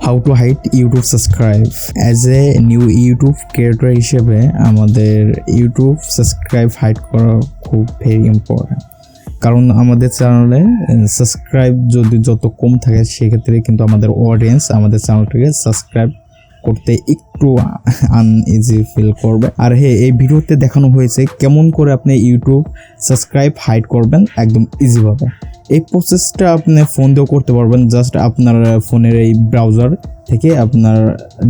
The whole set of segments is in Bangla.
How to hide YouTube subscribe. As a new YouTube creator হিসেবে আমাদের ইউটিউব সাবস্ক্রাইব হাইড করা খুব ভেরি ইম্পর্ট্যান্ট, কারণ আমাদের চ্যানেলে সাবস্ক্রাইব যদি যত কম থাকে সেক্ষেত্রে কিন্তু আমাদের অডিয়েন্স আমাদের চ্যানেলটাকে সাবস্ক্রাইব করতে একটু আনইজি ফিল করবে। আর হ্যাঁ, এই ভিডিওতে দেখানো হয়েছে কেমন করে আপনি ইউটিউব সাবস্ক্রাইব হাইড করবেন একদম ইজিভাবে। এই প্রসেসটা আপনি ফোন দিয়েও করতে পারবেন। জাস্ট আপনার ফোনের এই ব্রাউজার থেকে আপনার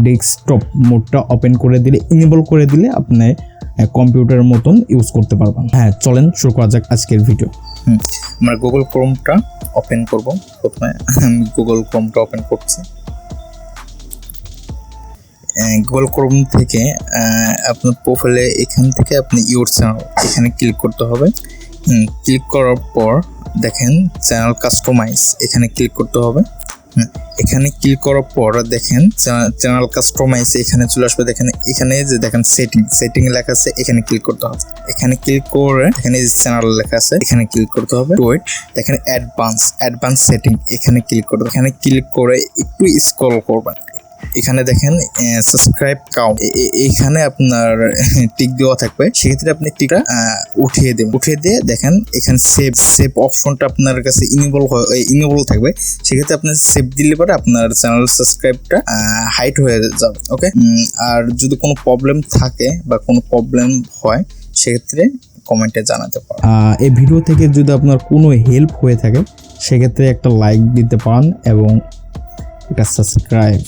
ডেস্কটপ মোডটা ওপেন করে দিলে, ইনেবল করে দিলে আপনি কম্পিউটারের মতন ইউজ করতে পারবেন। হ্যাঁ, চলেন শুরু করা যাক আজকের ভিডিও। আমরা গুগল ক্রোমটা ওপেন করব। প্রথমে আমি গুগল ক্রোমটা ওপেন করছি। গুগল ক্রোম থেকে আপনার প্রোফাইলে এখান থেকে আপনি ইউর চ্যানেল এখানে ক্লিক করতে হবে। ক্লিক করার পর দেখেন চ্যানেল কাস্টমাইজ এখানে ক্লিক করতে হবে। এখানে ক্লিক করার পর দেখেন চ্যানেল কাস্টমাইজ এখানে চলে আসবে। দেখেন এখানে যে দেখেন সেটিং লেখা আছে, এখানে ক্লিক করতে হবে। এখানে ক্লিক করে এখানে যে চ্যানেল লেখা আছে এখানে ক্লিক করতে হবে। ওয়েট, দেখেন অ্যাডভান্স সেটিং এখানে ক্লিক করতে হবে। এখানে ক্লিক করে একটু স্ক্রল করবেন। এখানে দেখেন সাবস্ক্রাইব কাউন্ট, এখানে আপনার টিক দেওয়া থাকবে। সেক্ষেত্রে আপনি টিকটা উঠিয়ে দেবেন। উঠিয়ে দিয়ে দেখেন এখানে সেভ অপশনটা আপনার কাছে ইনেবল থাকবে। সেক্ষেত্রে আপনি সেভ দিলে পরে আপনার চ্যানেল সাবস্ক্রাইবটা হাইড হয়ে যাবে। ওকে, আর যদি কোনো প্রবলেম থাকে বা কোনো প্রবলেম হয় সেক্ষেত্রে কমেন্টে জানাতে পারেন। এই ভিডিও থেকে যদি আপনার কোনো হেল্প হয়ে থাকে সেক্ষেত্রে একটা লাইক দিতে পারেন এবং একটা সাবস্ক্রাইব